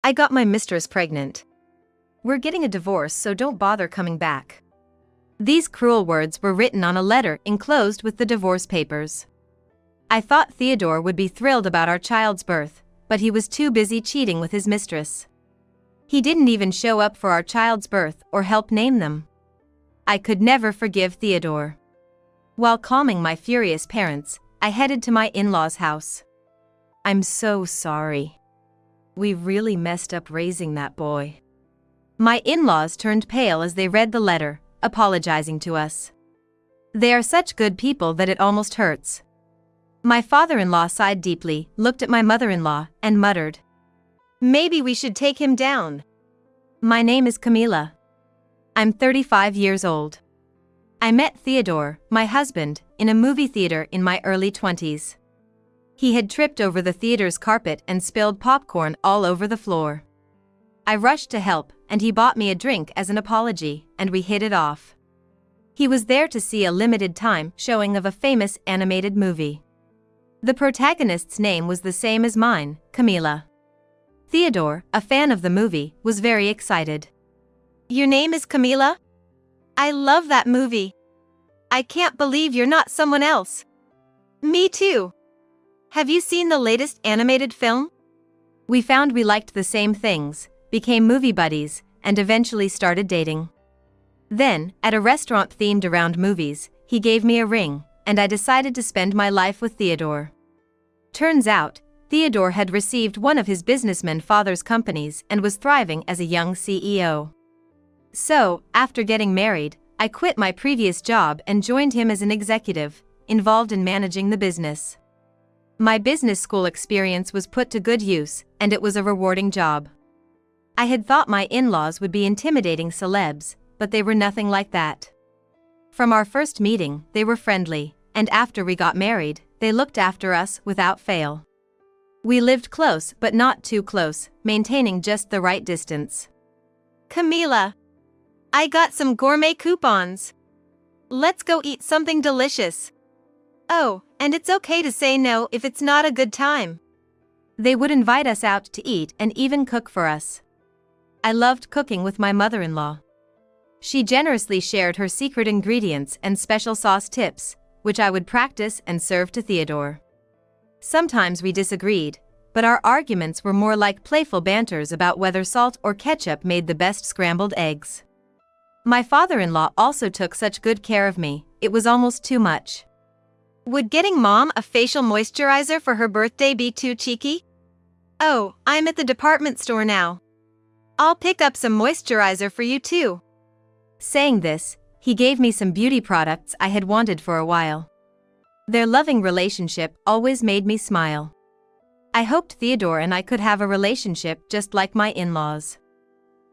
I got my mistress pregnant. We're getting a divorce, so don't bother coming back. These cruel words were written on a letter enclosed with the divorce papers. I thought Theodore would be thrilled about our child's birth, but he was too busy cheating with his mistress. He didn't even show up for our child's birth or help name them. I could never forgive Theodore. While calming my furious parents, I headed to my in-laws' house. I'm so sorry. We really messed up raising that boy. My in-laws turned pale as they read the letter, apologizing to us. They are such good people that it almost hurts. My father-in-law sighed deeply, looked at my mother-in-law, and muttered, "Maybe we should take him down." My name is Camila. I'm 35 years old. I met Theodore, my husband, in a movie theater in my early 20s. He had tripped over the theater's carpet and spilled popcorn all over the floor. I rushed to help, and he bought me a drink as an apology, and we hit it off. He was there to see a limited-time showing of a famous animated movie. The protagonist's name was the same as mine, Camila. Theodore, a fan of the movie, was very excited. "Your name is Camila? I love that movie. I can't believe you're not someone else." "Me too. Have you seen the latest animated film?" We found we liked the same things, became movie buddies, and eventually started dating. Then, at a restaurant themed around movies, he gave me a ring, and I decided to spend my life with Theodore. Turns out, Theodore had received one of his businessman father's companies and was thriving as a young CEO. So, after getting married, I quit my previous job and joined him as an executive, involved in managing the business. My business school experience was put to good use, and it was a rewarding job. I had thought my in-laws would be intimidating celebs, but they were nothing like that. From our first meeting, they were friendly, and after we got married, they looked after us without fail. We lived close but not too close, maintaining just the right distance. "Camila, I got some gourmet coupons. Let's go eat something delicious. Oh, and it's okay to say no if it's not a good time." They would invite us out to eat and even cook for us. I loved cooking with my mother-in-law. She generously shared her secret ingredients and special sauce tips, which I would practice and serve to Theodore. Sometimes we disagreed, but our arguments were more like playful banters about whether salt or ketchup made the best scrambled eggs. My father-in-law also took such good care of me, it was almost too much. Would getting Mom a facial moisturizer for her birthday be too cheeky? "Oh, I'm at the department store now. I'll pick up some moisturizer for you too." Saying this, he gave me some beauty products I had wanted for a while. Their loving relationship always made me smile. I hoped Theodore and I could have a relationship just like my in-laws.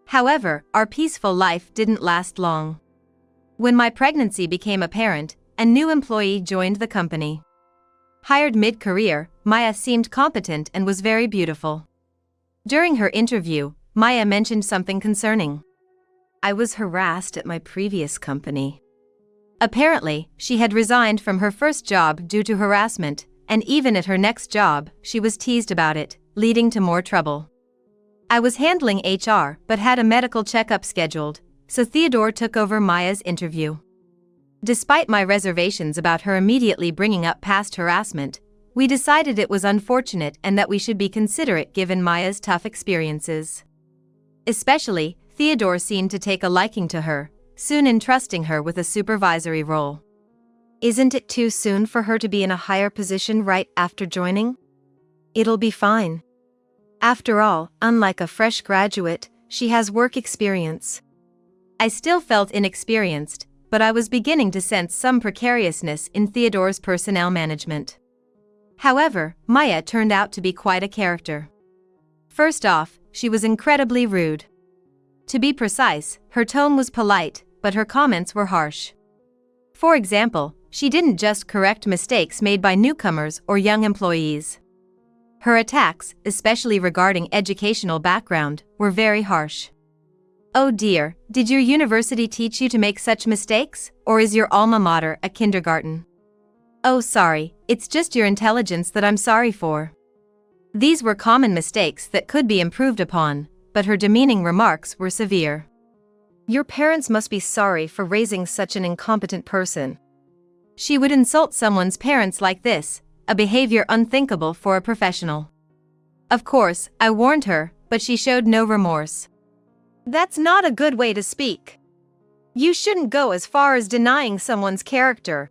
However, our peaceful life didn't last long. When my pregnancy became apparent, a new employee joined the company. Hired mid-career, Maya seemed competent and was very beautiful. During her interview, Maya mentioned something concerning. "I was harassed at my previous company." Apparently, she had resigned from her first job due to harassment, and even at her next job, she was teased about it, leading to more trouble. I was handling HR but had a medical checkup scheduled, so Theodore took over Maya's interview. Despite my reservations about her immediately bringing up past harassment, we decided it was unfortunate and that we should be considerate given Maya's tough experiences. Especially, Theodore seemed to take a liking to her, soon entrusting her with a supervisory role. "Isn't it too soon for her to be in a higher position right after joining? It'll be fine. After all, unlike a fresh graduate, she has work experience." I still felt inexperienced, but I was beginning to sense some precariousness in Theodore's personnel management. However, Maya turned out to be quite a character. First off, she was incredibly rude. To be precise, her tone was polite, but her comments were harsh. For example, she didn't just correct mistakes made by newcomers or young employees. Her attacks, especially regarding educational background, were very harsh. "Oh dear, did your university teach you to make such mistakes, or is your alma mater a kindergarten? Oh sorry, it's just your intelligence that I'm sorry for." These were common mistakes that could be improved upon, but her demeaning remarks were severe. "Your parents must be sorry for raising such an incompetent person." She would insult someone's parents like this, a behavior unthinkable for a professional. Of course, I warned her, but she showed no remorse. "That's not a good way to speak. You shouldn't go as far as denying someone's character.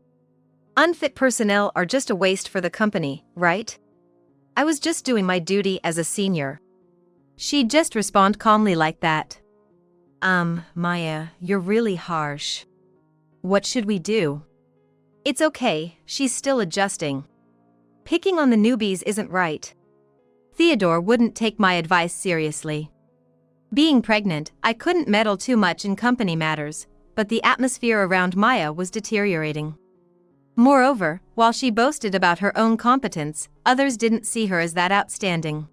Unfit personnel are just a waste for the company, right? I was just doing my duty as a senior." She'd just respond calmly like that. Maya, you're really harsh. What should we do?" "It's okay, she's still adjusting. Picking on the newbies isn't right." Theodore wouldn't take my advice seriously. Being pregnant, I couldn't meddle too much in company matters, but the atmosphere around Maya was deteriorating. Moreover, while she boasted about her own competence, others didn't see her as that outstanding.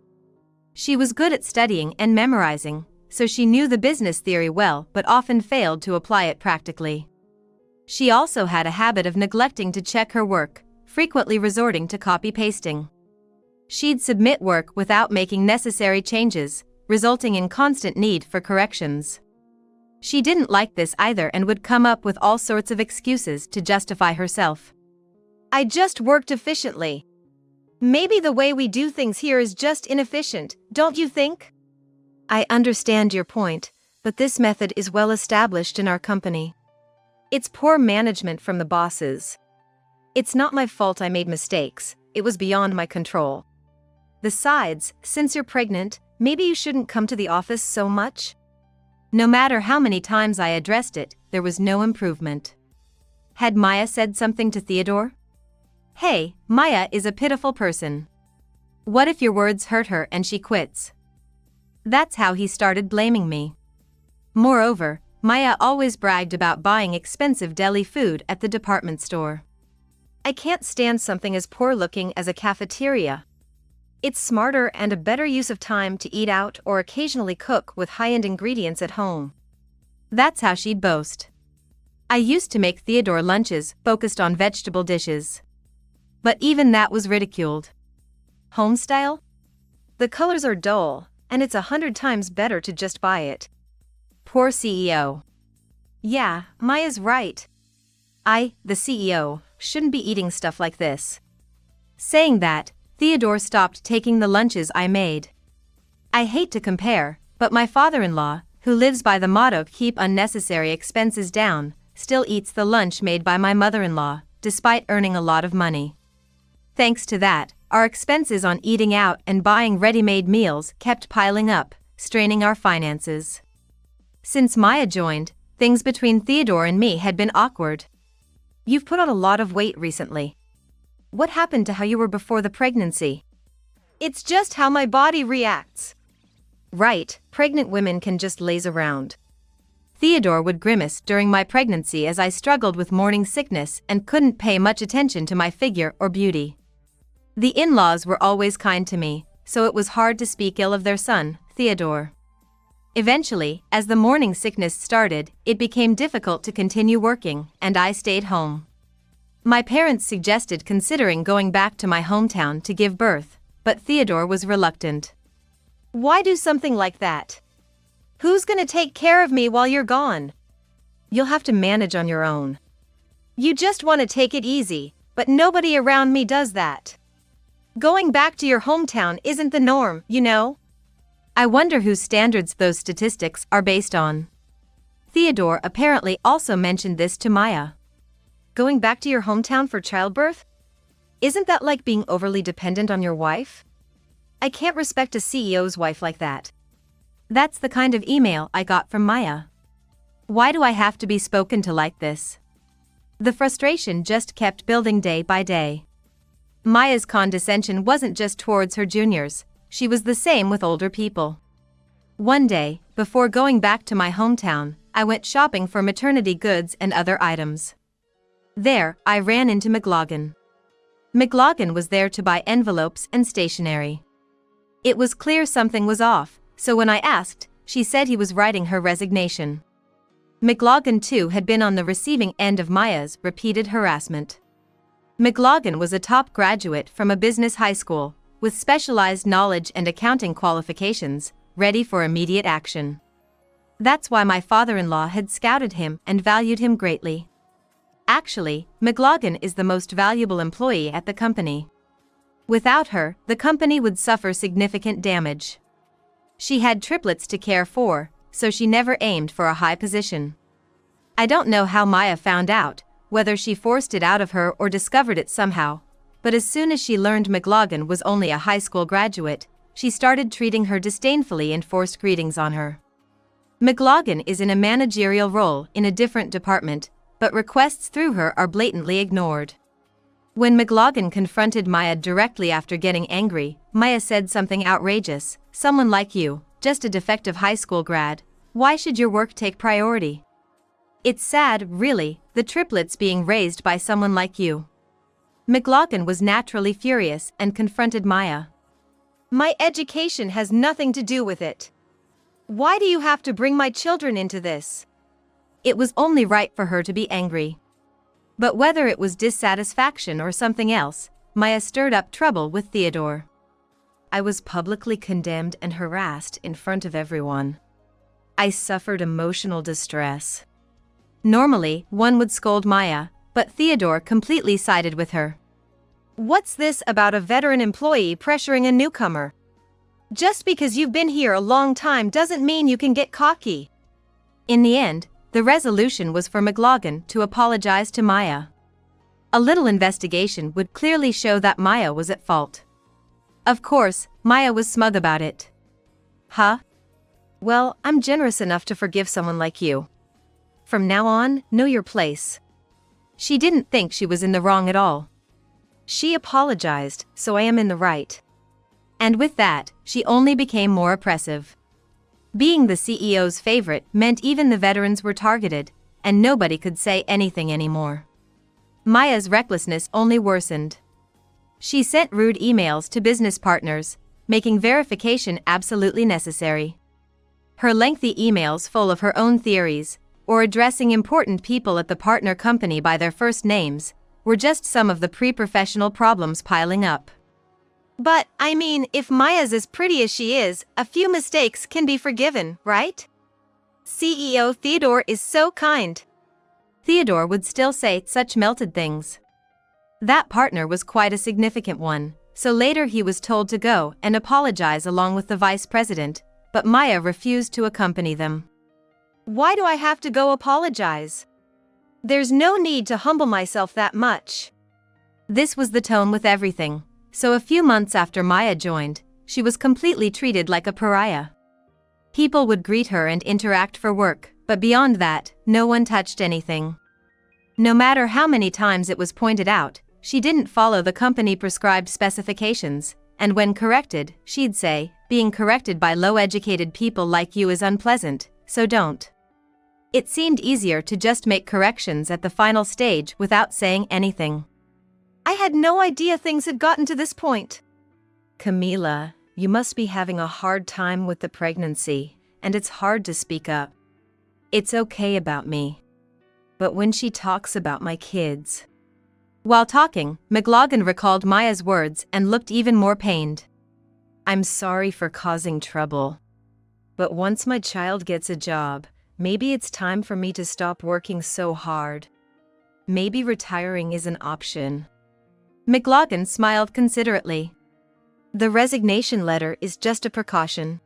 She was good at studying and memorizing, so she knew the business theory well but often failed to apply it practically. She also had a habit of neglecting to check her work, frequently resorting to copy-pasting. She'd submit work without making necessary changes, resulting in constant need for corrections. She didn't like this either and would come up with all sorts of excuses to justify herself. "I just worked efficiently. Maybe the way we do things here is just inefficient, don't you think?" "I understand your point, but this method is well established in our company. It's poor management from the bosses. It's not my fault I made mistakes, it was beyond my control. Besides, since you're pregnant, maybe you shouldn't come to the office so much." No matter how many times I addressed it, there was no improvement. Had Maya said something to Theodore? "Hey, Maya is a pitiful person. What if your words hurt her and she quits?" That's how he started blaming me. Moreover, Maya always bragged about buying expensive deli food at the department store. "I can't stand something as poor-looking as a cafeteria. It's smarter and a better use of time to eat out or occasionally cook with high-end ingredients at home." That's how she'd boast. I used to make Theodore lunches focused on vegetable dishes. But even that was ridiculed. Homestyle? The colors are dull, and it's 100 times better to just buy it. Poor CEO. Yeah, Maya's right. I, the CEO, shouldn't be eating stuff like this. Saying that, Theodore stopped taking the lunches I made. I hate to compare, but my father-in-law, who lives by the motto "keep unnecessary expenses down," still eats the lunch made by my mother-in-law, despite earning a lot of money. Thanks to that, our expenses on eating out and buying ready-made meals kept piling up, straining our finances. Since Maya joined, things between Theodore and me had been awkward. "You've put on a lot of weight recently. What happened to how you were before the pregnancy?" "It's just how my body reacts." Right, pregnant women can just laze around. Theodore would grimace during my pregnancy as I struggled with morning sickness and couldn't pay much attention to my figure or beauty. The in-laws were always kind to me, so it was hard to speak ill of their son, Theodore. Eventually, as the morning sickness started, it became difficult to continue working, and I stayed home. My parents suggested considering going back to my hometown to give birth, but Theodore was reluctant. "Why do something like that? Who's gonna take care of me while you're gone? You'll have to manage on your own. You just want to take it easy, but nobody around me does that. Going back to your hometown isn't the norm, you know." I wonder whose standards those statistics are based on. Theodore apparently also mentioned this to Maya. "Going back to your hometown for childbirth? Isn't that like being overly dependent on your wife? I can't respect a CEO's wife like that." That's the kind of email I got from Maya. Why do I have to be spoken to like this? The frustration just kept building day by day. Maya's condescension wasn't just towards her juniors, she was the same with older people. One day, before going back to my hometown, I went shopping for maternity goods and other items. There, I ran into McLaughlin. McLaughlin was there to buy envelopes and stationery. It was clear something was off, so when I asked, she said he was writing her resignation. McLaughlin too had been on the receiving end of Maya's repeated harassment. McLaughlin was a top graduate from a business high school, with specialized knowledge and accounting qualifications, ready for immediate action. That's why my father-in-law had scouted him and valued him greatly. Actually, McLaughlin is the most valuable employee at the company. Without her, the company would suffer significant damage. She had triplets to care for, so she never aimed for a high position. I don't know how Maya found out, whether she forced it out of her or discovered it somehow, but as soon as she learned McLaughlin was only a high school graduate, she started treating her disdainfully and forced greetings on her. McLaughlin is in a managerial role in a different department, but requests through her are blatantly ignored. When McLaughlin confronted Maya directly after getting angry, Maya said something outrageous. "Someone like you, just a defective high school grad, why should your work take priority? It's sad, really, the triplets being raised by someone like you." McLaughlin was naturally furious and confronted Maya. "My education has nothing to do with it. Why do you have to bring my children into this?" It was only right for her to be angry. But whether it was dissatisfaction or something else, Maya stirred up trouble with Theodore. I was publicly condemned and harassed in front of everyone. I suffered emotional distress. Normally, one would scold Maya, but Theodore completely sided with her. "What's this about a veteran employee pressuring a newcomer? Just because you've been here a long time doesn't mean you can get cocky." In the end, the resolution was for McLaughlin to apologize to Maya. A little investigation would clearly show that Maya was at fault. Of course, Maya was smug about it. "Huh? Well, I'm generous enough to forgive someone like you. From now on, know your place." She didn't think she was in the wrong at all. She apologized, so I am in the right. And with that, she only became more oppressive. Being the CEO's favorite meant even the veterans were targeted, and nobody could say anything anymore. Maya's recklessness only worsened. She sent rude emails to business partners, making verification absolutely necessary. Her lengthy emails full of her own theories, or addressing important people at the partner company by their first names, were just some of the pre-professional problems piling up. But, I mean, if Maya's as pretty as she is, a few mistakes can be forgiven, right? CEO Theodore is so kind. Theodore would still say such melted things. That partner was quite a significant one, so later he was told to go and apologize along with the vice president, but Maya refused to accompany them. "Why do I have to go apologize? There's no need to humble myself that much." This was the tone with everything. So a few months after Maya joined, she was completely treated like a pariah. People would greet her and interact for work, but beyond that, no one touched anything. No matter how many times it was pointed out, she didn't follow the company-prescribed specifications, and when corrected, she'd say, "Being corrected by low-educated people like you is unpleasant, so don't." It seemed easier to just make corrections at the final stage without saying anything. I had no idea things had gotten to this point. "Camila, you must be having a hard time with the pregnancy, and it's hard to speak up. It's okay about me. But when she talks about my kids..." While talking, McLaughlin recalled Maya's words and looked even more pained. "I'm sorry for causing trouble. But once my child gets a job, maybe it's time for me to stop working so hard. Maybe retiring is an option." McLaughlin smiled considerately. "The resignation letter is just a precaution.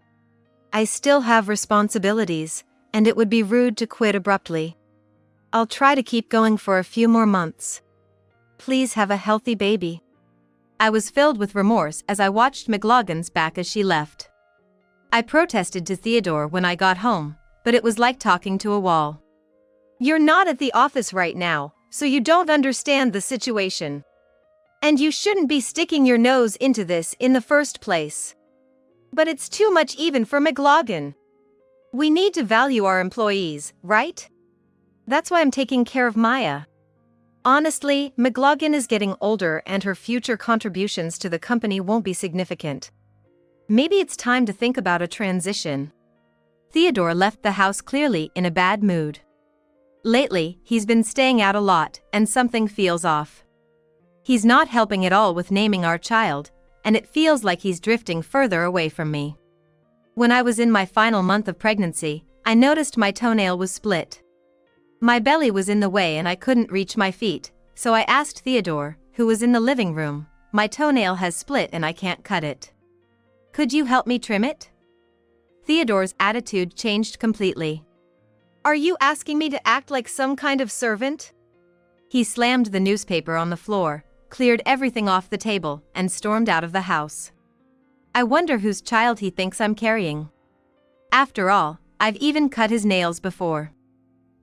I still have responsibilities, and it would be rude to quit abruptly. I'll try to keep going for a few more months. Please have a healthy baby." I was filled with remorse as I watched McLaughlin's back as she left. I protested to Theodore when I got home, but it was like talking to a wall. "You're not at the office right now, so you don't understand the situation. And you shouldn't be sticking your nose into this in the first place. But it's too much even for McLaughlin. We need to value our employees, right? That's why I'm taking care of Maya. Honestly, McLaughlin is getting older and her future contributions to the company won't be significant. Maybe it's time to think about a transition." Theodore left the house clearly in a bad mood. Lately, he's been staying out a lot, and something feels off. He's not helping at all with naming our child, and it feels like he's drifting further away from me. When I was in my final month of pregnancy, I noticed my toenail was split. My belly was in the way and I couldn't reach my feet, so I asked Theodore, who was in the living room, "My toenail has split and I can't cut it. Could you help me trim it?" Theodore's attitude changed completely. "Are you asking me to act like some kind of servant?" He slammed the newspaper on the floor, cleared everything off the table, and stormed out of the house. I wonder whose child he thinks I'm carrying. After all, I've even cut his nails before.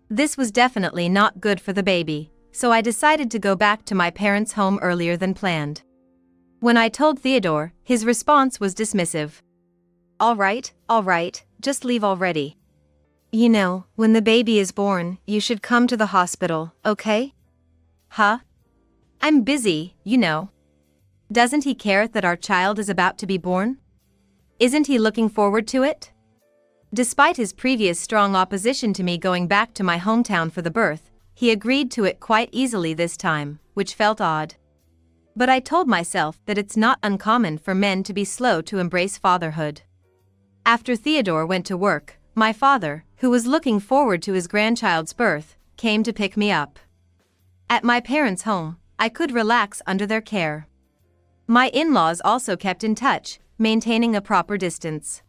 This was definitely not good for the baby, so I decided to go back to my parents' home earlier than planned. When I told Theodore, his response was dismissive. All right, just leave already. You know, when the baby is born, you should come to the hospital, okay?" "Huh? I'm busy, you know." Doesn't he care that our child is about to be born? Isn't he looking forward to it? Despite his previous strong opposition to me going back to my hometown for the birth, he agreed to it quite easily this time, which felt odd. But I told myself that it's not uncommon for men to be slow to embrace fatherhood. After Theodore went to work, my father, who was looking forward to his grandchild's birth, came to pick me up. At my parents' home, I could relax under their care. My in-laws also kept in touch, maintaining a proper distance.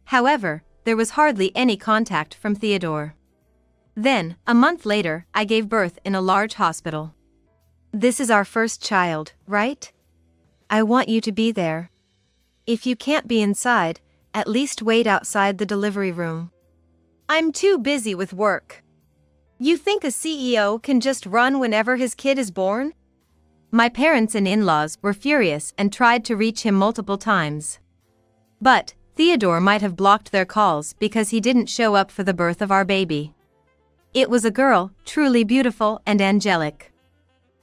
However, there was hardly any contact from Theodore. Then, a month later, I gave birth in a large hospital. "This is our first child, right? I want you to be there. If you can't be inside, at least wait outside the delivery room." "I'm too busy with work. You think a CEO can just run whenever his kid is born?" My parents and in-laws were furious and tried to reach him multiple times. But Theodore might have blocked their calls because he didn't show up for the birth of our baby. It was a girl, truly beautiful and angelic.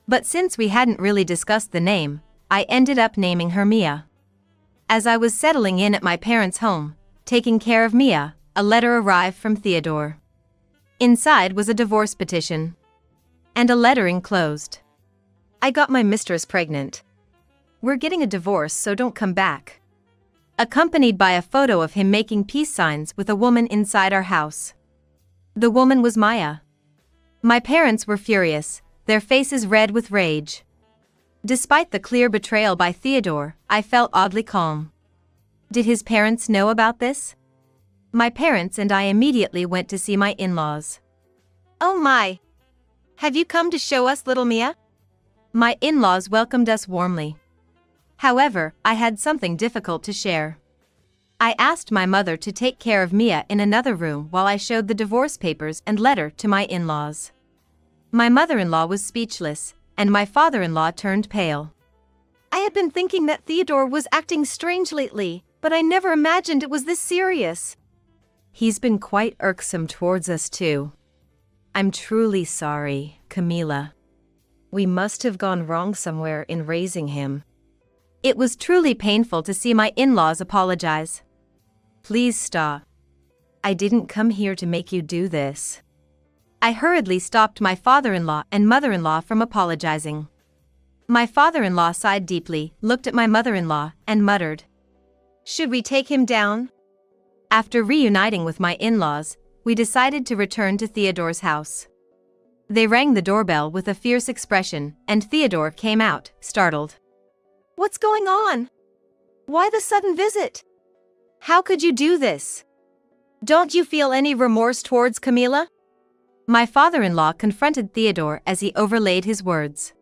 But since we hadn't really discussed the name, I ended up naming her Mia. As I was settling in at my parents' home, taking care of Mia, a letter arrived from Theodore. Inside was a divorce petition. And a letter enclosed. "I got my mistress pregnant. We're getting a divorce, so don't come back." Accompanied by a photo of him making peace signs with a woman inside our house. The woman was Maya. My parents were furious, their faces red with rage. Despite the clear betrayal by Theodore, I felt oddly calm. Did his parents know about this? My parents and I immediately went to see my in-laws. "Oh my! Have you come to show us little Mia?" My in-laws welcomed us warmly. However, I had something difficult to share. I asked my mother to take care of Mia in another room while I showed the divorce papers and letter to my in-laws. My mother-in-law was speechless, and my father-in-law turned pale. "I had been thinking that Theodore was acting strange lately, but I never imagined it was this serious." "He's been quite irksome towards us too. I'm truly sorry, Camila. We must have gone wrong somewhere in raising him." It was truly painful to see my in-laws apologize. "Please stop. I didn't come here to make you do this." I hurriedly stopped my father-in-law and mother-in-law from apologizing. My father-in-law sighed deeply, looked at my mother-in-law, and muttered, "Should we take him down?" After reuniting with my in-laws, we decided to return to Theodore's house. They rang the doorbell with a fierce expression, and Theodore came out, startled. "What's going on? Why the sudden visit? How could you do this? Don't you feel any remorse towards Camila?" My father-in-law confronted Theodore as he overlaid his words.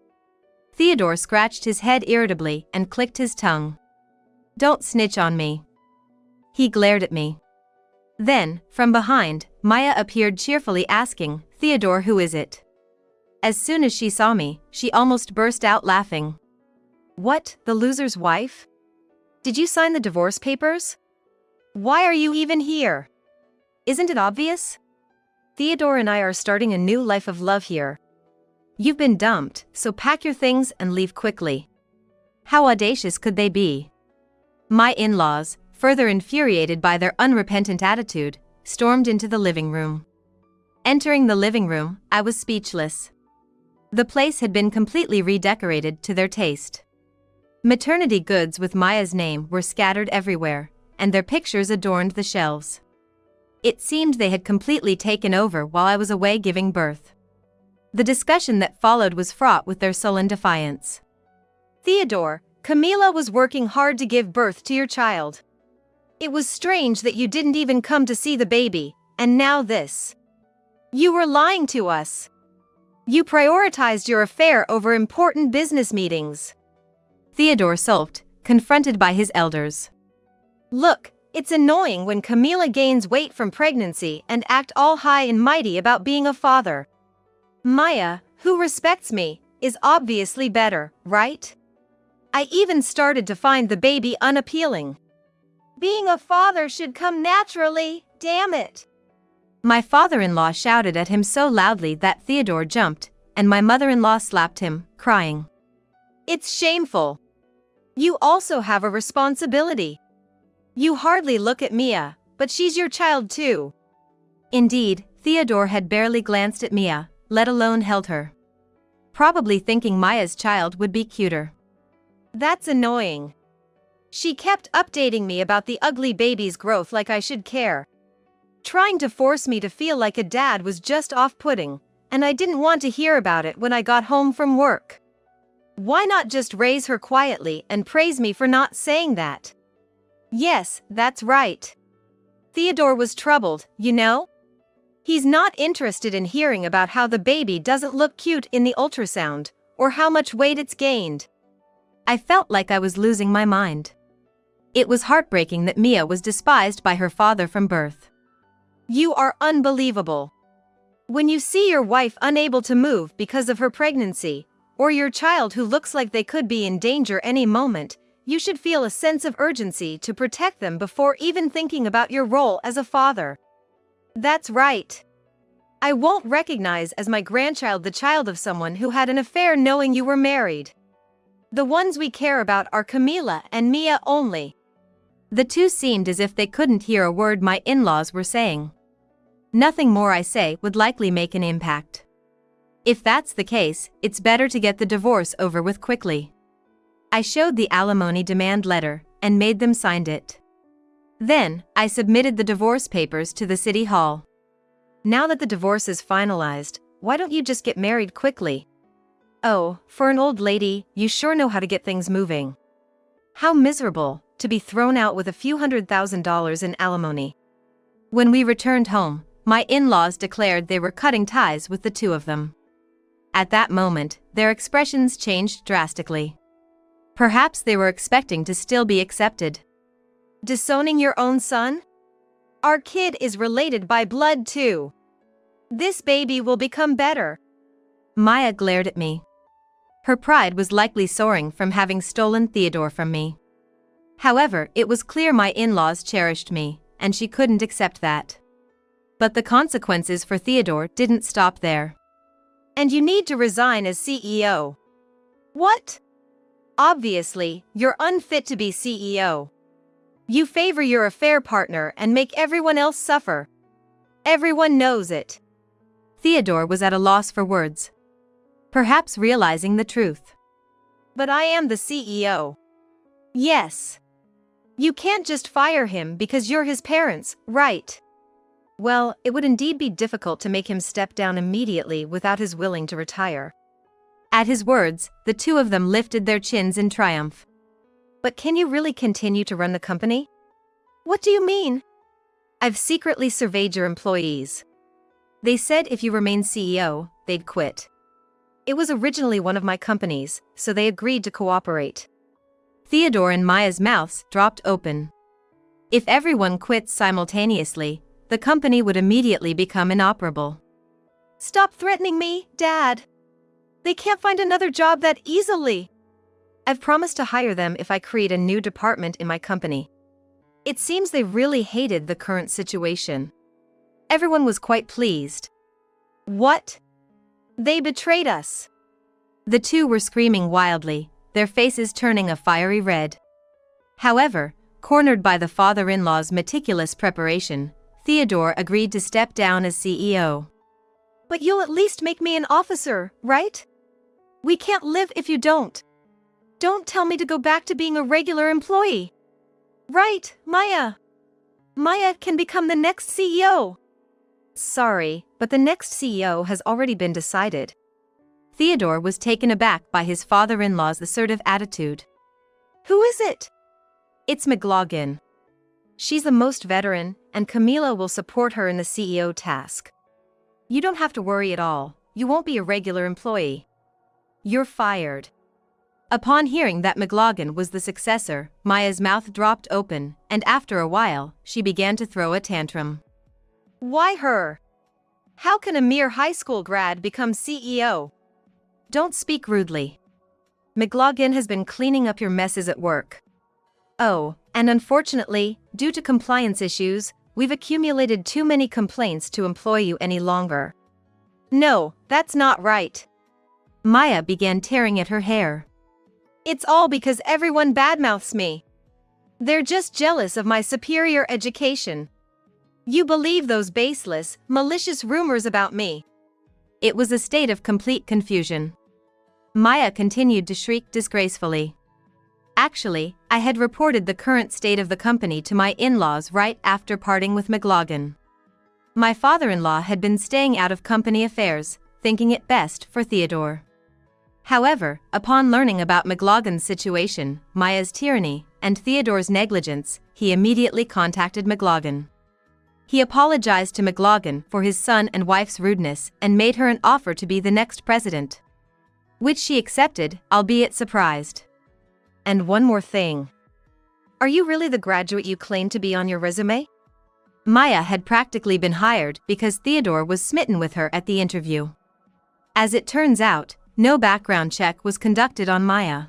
Theodore scratched his head irritably and clicked his tongue. "Don't snitch on me." He glared at me. Then, from behind, Maya appeared cheerfully asking, "Theodore, who is it?" As soon as she saw me, she almost burst out laughing. "What, the loser's wife? Did you sign the divorce papers? Why are you even here? Isn't it obvious? Theodore and I are starting a new life of love here. You've been dumped, so pack your things and leave quickly." How audacious could they be? My in-laws, further infuriated by their unrepentant attitude, stormed into the living room. Entering the living room, I was speechless. The place had been completely redecorated to their taste. Maternity goods with Maya's name were scattered everywhere, and their pictures adorned the shelves. It seemed they had completely taken over while I was away giving birth. The discussion that followed was fraught with their sullen defiance. Theodore, Camila was working hard to give birth to your child. It was strange that you didn't even come to see the baby, and now this. You were lying to us. You prioritized your affair over important business meetings. Theodore sulked, confronted by his elders. Look, it's annoying when Camila gains weight from pregnancy and act all high and mighty about being a father. Maya, who respects me, is obviously better, right? I even started to find the baby unappealing. Being a father should come naturally, damn it. My father-in-law shouted at him so loudly that Theodore jumped, and my mother-in-law slapped him, crying. It's shameful. You also have a responsibility. You hardly look at Mia, but she's your child too. Indeed, Theodore had barely glanced at Mia, let alone held her. Probably thinking Maya's child would be cuter. That's annoying. She kept updating me about the ugly baby's growth like I should care. Trying to force me to feel like a dad was just off-putting, and I didn't want to hear about it when I got home from work. Why not just raise her quietly and praise me for not saying that? Yes, that's right. Theodore was troubled, you know? He's not interested in hearing about how the baby doesn't look cute in the ultrasound, or how much weight it's gained. I felt like I was losing my mind. It was heartbreaking that Mia was despised by her father from birth. You are unbelievable. When you see your wife unable to move because of her pregnancy, or your child who looks like they could be in danger any moment, you should feel a sense of urgency to protect them before even thinking about your role as a father. That's right. I won't recognize as my grandchild the child of someone who had an affair knowing you were married. The ones we care about are Camila and Mia only. The two seemed as if they couldn't hear a word my in-laws were saying. Nothing more I say would likely make an impact. If that's the case, it's better to get the divorce over with quickly. I showed the alimony demand letter and made them sign it. Then, I submitted the divorce papers to the city hall. Now that the divorce is finalized, why don't you just get married quickly? Oh, for an old lady, you sure know how to get things moving. How miserable, to be thrown out with a few $100,000 in alimony. When we returned home, my in-laws declared they were cutting ties with the two of them. At that moment, their expressions changed drastically. Perhaps they were expecting to still be accepted. Disowning your own son? Our kid is related by blood too. This baby will become better. Maya glared at me. Her pride was likely soaring from having stolen Theodore from me. However, it was clear my in-laws cherished me, and she couldn't accept that. But the consequences for Theodore didn't stop there. And you need to resign as CEO. What? Obviously, you're unfit to be CEO. You favor your affair partner and make everyone else suffer. Everyone knows it. Theodore was at a loss for words. Perhaps realizing the truth. But I am the CEO. Yes. You can't just fire him because you're his parents, right? Well, it would indeed be difficult to make him step down immediately without his willing to retire. At his words, the two of them lifted their chins in triumph. But can you really continue to run the company? What do you mean? I've secretly surveyed your employees. They said if you remain CEO, they'd quit. It was originally one of my companies, so they agreed to cooperate. Theodore and Maya's mouths dropped open. If everyone quits simultaneously, the company would immediately become inoperable. Stop threatening me, Dad. They can't find another job that easily. I've promised to hire them if I create a new department in my company. It seems they really hated the current situation. Everyone was quite pleased. What? They betrayed us. The two were screaming wildly, their faces turning a fiery red. However, cornered by the father-in-law's meticulous preparation, Theodore agreed to step down as CEO. But you'll at least make me an officer, right? We can't live if you don't. Don't tell me to go back to being a regular employee. Right, Maya. Maya can become the next CEO. Sorry, but the next CEO has already been decided. Theodore was taken aback by his father-in-law's assertive attitude. Who is it? It's McLaughlin. She's the most veteran, and Camila will support her in the CEO task. You don't have to worry at all. You won't be a regular employee. You're fired. Upon hearing that McLaughlin was the successor, Maya's mouth dropped open, and after a while, she began to throw a tantrum. Why her? How can a mere high school grad become CEO? Don't speak rudely. McLaughlin has been cleaning up your messes at work. Oh, and unfortunately, due to compliance issues, we've accumulated too many complaints to employ you any longer. No, that's not right. Maya began tearing at her hair. It's all because everyone badmouths me. They're just jealous of my superior education. You believe those baseless, malicious rumors about me. It was a state of complete confusion. Maya continued to shriek disgracefully. Actually, I had reported the current state of the company to my in-laws right after parting with McLaughlin. My father-in-law had been staying out of company affairs, thinking it best for Theodore. However, upon learning about McLaughlin's situation, Maya's tyranny, and Theodore's negligence, he immediately contacted McLaughlin. He apologized to McLaughlin for his son and wife's rudeness and made her an offer to be the next president, which she accepted, albeit surprised. And one more thing. Are you really the graduate you claim to be on your resume? Maya had practically been hired because Theodore was smitten with her at the interview. As it turns out, no background check was conducted on Maya.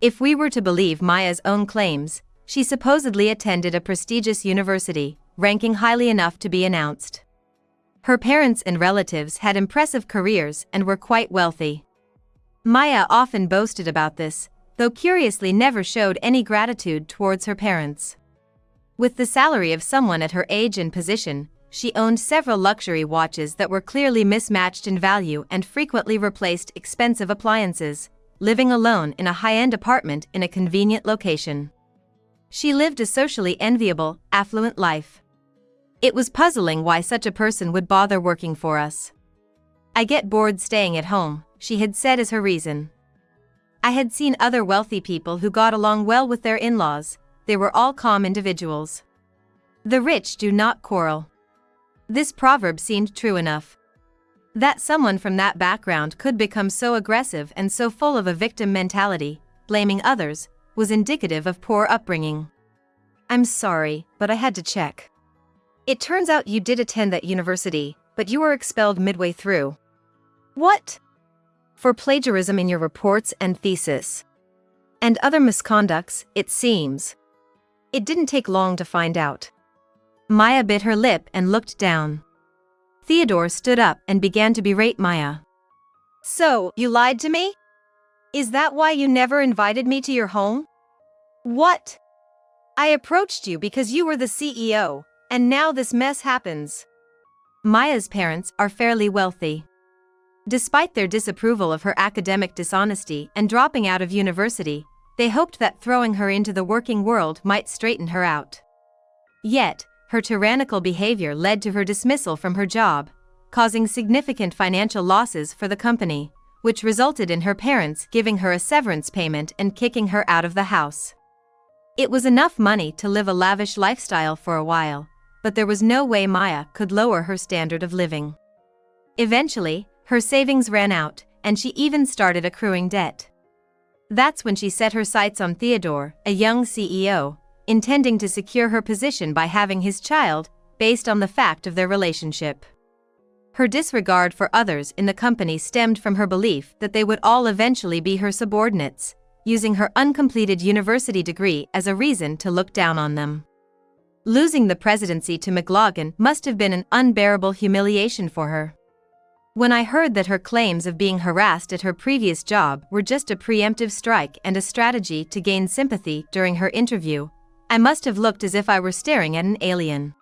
If we were to believe Maya's own claims, she supposedly attended a prestigious university, ranking highly enough to be announced. Her parents and relatives had impressive careers and were quite wealthy. Maya often boasted about this, though curiously never showed any gratitude towards her parents. With the salary of someone at her age and position, she owned several luxury watches that were clearly mismatched in value and frequently replaced expensive appliances, living alone in a high-end apartment in a convenient location. She lived a socially enviable, affluent life. It was puzzling why such a person would bother working for us. I get bored staying at home, she had said as her reason. I had seen other wealthy people who got along well with their in-laws. They were all calm individuals. The rich do not quarrel. This proverb seemed true enough. That someone from that background could become so aggressive and so full of a victim mentality, blaming others, was indicative of poor upbringing. I'm sorry, but I had to check. It turns out you did attend that university, but you were expelled midway through. What? For plagiarism in your reports and thesis. And other misconducts, it seems. It didn't take long to find out. Maya bit her lip and looked down. Theodore stood up and began to berate Maya. So, you lied to me? Is that why you never invited me to your home? What? I approached you because you were the CEO, and now this mess happens. Maya's parents are fairly wealthy. Despite their disapproval of her academic dishonesty and dropping out of university, they hoped that throwing her into the working world might straighten her out. Yet, her tyrannical behavior led to her dismissal from her job, causing significant financial losses for the company, which resulted in her parents giving her a severance payment and kicking her out of the house. It was enough money to live a lavish lifestyle for a while, but there was no way Maya could lower her standard of living. Eventually, her savings ran out, and she even started accruing debt. That's when she set her sights on Theodore, a young CEO, intending to secure her position by having his child, based on the fact of their relationship. Her disregard for others in the company stemmed from her belief that they would all eventually be her subordinates, using her uncompleted university degree as a reason to look down on them. Losing the presidency to McLaughlin must have been an unbearable humiliation for her. When I heard that her claims of being harassed at her previous job were just a preemptive strike and a strategy to gain sympathy during her interview, I must have looked as if I were staring at an alien.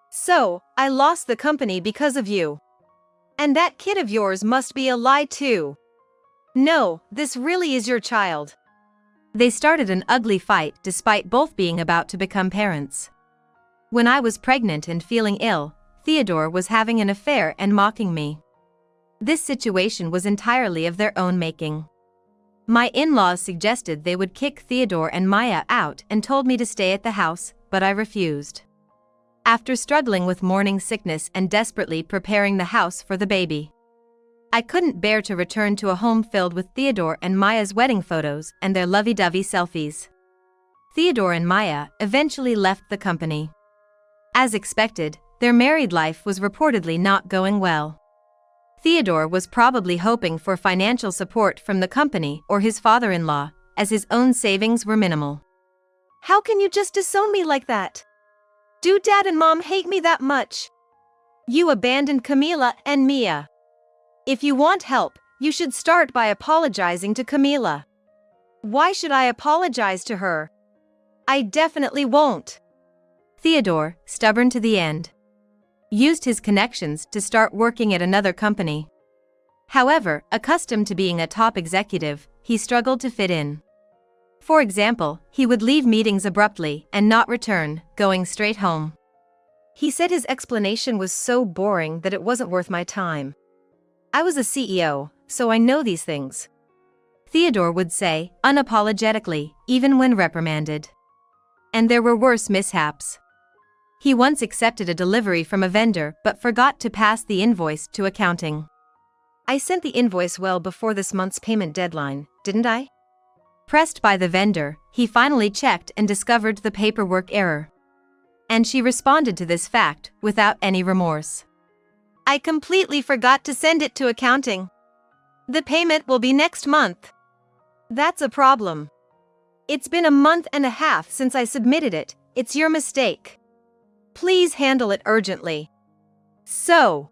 So, I lost the company because of you. And that kid of yours must be a lie too. No, this really is your child. They started an ugly fight despite both being about to become parents. When I was pregnant and feeling ill, Theodore was having an affair and mocking me. This situation was entirely of their own making. My in-laws suggested they would kick Theodore and Maya out and told me to stay at the house, but I refused. After struggling with morning sickness and desperately preparing the house for the baby, I couldn't bear to return to a home filled with Theodore and Maya's wedding photos and their lovey-dovey selfies. Theodore and Maya eventually left the company. As expected, their married life was reportedly not going well. Theodore was probably hoping for financial support from the company or his father-in-law, as his own savings were minimal. How can you just disown me like that? Do Dad and Mom hate me that much? You abandoned Camila and Mia. If you want help, you should start by apologizing to Camila. Why should I apologize to her? I definitely won't. Theodore, stubborn to the end, used his connections to start working at another company. However, accustomed to being a top executive, he struggled to fit in. For example, he would leave meetings abruptly and not return, going straight home. He said his explanation was so boring that it wasn't worth my time. I was a CEO, so I know these things. Theodore would say, unapologetically, even when reprimanded. And there were worse mishaps. He once accepted a delivery from a vendor but forgot to pass the invoice to accounting. I sent the invoice well before this month's payment deadline, didn't I? Pressed by the vendor, he finally checked and discovered the paperwork error. And she responded to this fact without any remorse. I completely forgot to send it to accounting. The payment will be next month. That's a problem. It's been a month and a half since I submitted it. It's your mistake. Please handle it urgently. So,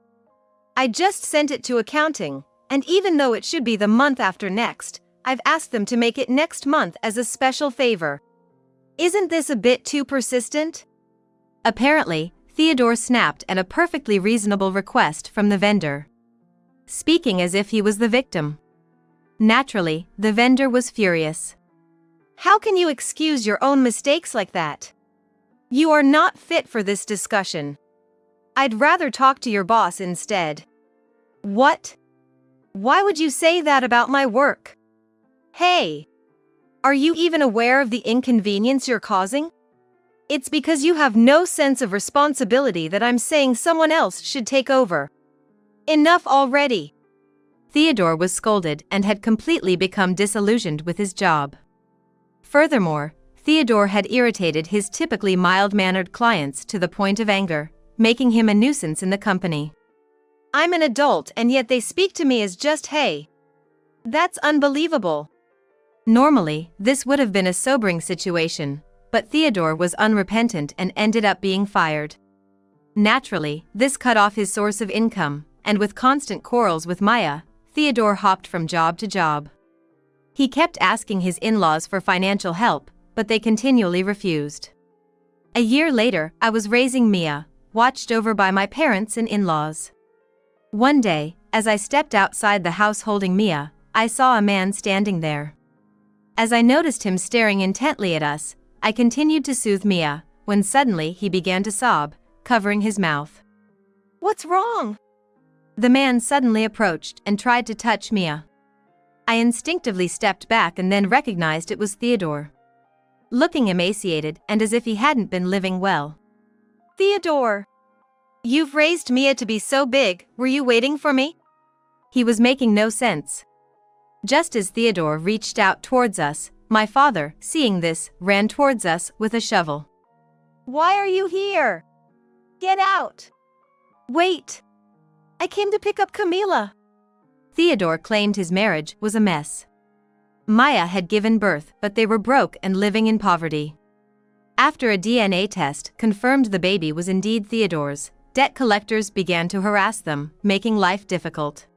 I just sent it to accounting, and even though it should be the month after next, I've asked them to make it next month as a special favor. Isn't this a bit too persistent? Apparently, Theodore snapped at a perfectly reasonable request from the vendor, speaking as if he was the victim. Naturally, the vendor was furious. How can you excuse your own mistakes like that? You are not fit for this discussion. I'd rather talk to your boss instead. What? Why would you say that about my work? Hey! Are you even aware of the inconvenience you're causing? It's because you have no sense of responsibility that I'm saying someone else should take over. Enough already! Theodore was scolded and had completely become disillusioned with his job. Furthermore, Theodore had irritated his typically mild-mannered clients to the point of anger, making him a nuisance in the company. I'm an adult and yet they speak to me as just hey. That's unbelievable. Normally, this would have been a sobering situation, but Theodore was unrepentant and ended up being fired. Naturally, this cut off his source of income, and with constant quarrels with Maya, Theodore hopped from job to job. He kept asking his in-laws for financial help, but they continually refused. A year later, I was raising Mia, watched over by my parents and in-laws. One day, as I stepped outside the house holding Mia, I saw a man standing there. As I noticed him staring intently at us, I continued to soothe Mia, when suddenly he began to sob, covering his mouth. What's wrong? The man suddenly approached and tried to touch Mia. I instinctively stepped back and then recognized it was Theodore, looking emaciated and as if he hadn't been living well. Theodore! You've raised Mia to be so big, were you waiting for me? He was making no sense. Just as Theodore reached out towards us, my father, seeing this, ran towards us with a shovel. Why are you here? Get out! Wait! I came to pick up Camila. Theodore claimed his marriage was a mess. Maya had given birth, but they were broke and living in poverty. After a DNA test confirmed the baby was indeed Theodore's, debt collectors began to harass them, making life difficult.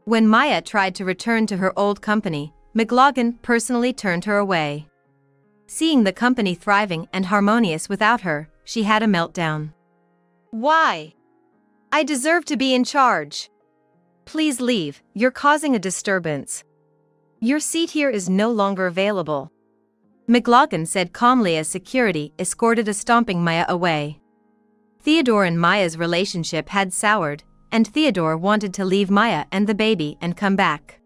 When Maya tried to return to her old company, McLaughlin personally turned her away. Seeing the company thriving and harmonious without her, she had a meltdown. Why? I deserve to be in charge. Please leave, you're causing a disturbance. Your seat here is no longer available. McLaughlin said calmly as security escorted a stomping Maya away. Theodore and Maya's relationship had soured, and Theodore wanted to leave Maya and the baby and come back.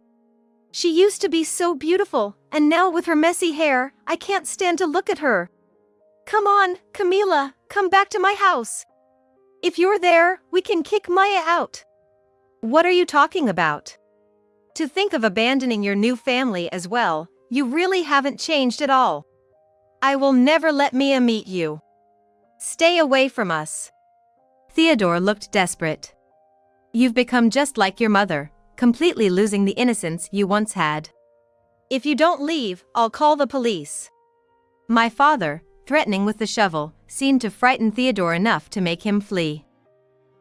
She used to be so beautiful, and now with her messy hair, I can't stand to look at her. Come on, Camila, come back to my house. If you're there, we can kick Maya out. What are you talking about? To think of abandoning your new family as well, you really haven't changed at all. I will never let Mia meet you. Stay away from us. Theodore looked desperate. You've become just like your mother, completely losing the innocence you once had. If you don't leave, I'll call the police. My father, threatening with the shovel, seemed to frighten Theodore enough to make him flee.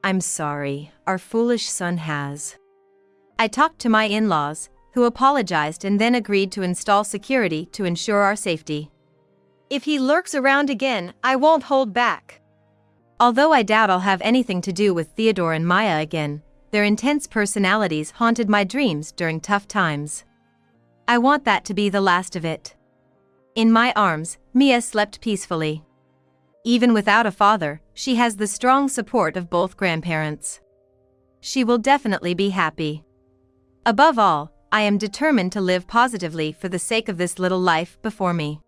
I'm sorry, our foolish son has. I talked to my in-laws, who apologized and then agreed to install security to ensure our safety. If he lurks around again, I won't hold back. Although I doubt I'll have anything to do with Theodore and Maya again, their intense personalities haunted my dreams during tough times. I want that to be the last of it. In my arms, Mia slept peacefully. Even without a father, she has the strong support of both grandparents. She will definitely be happy. Above all, I am determined to live positively for the sake of this little life before me.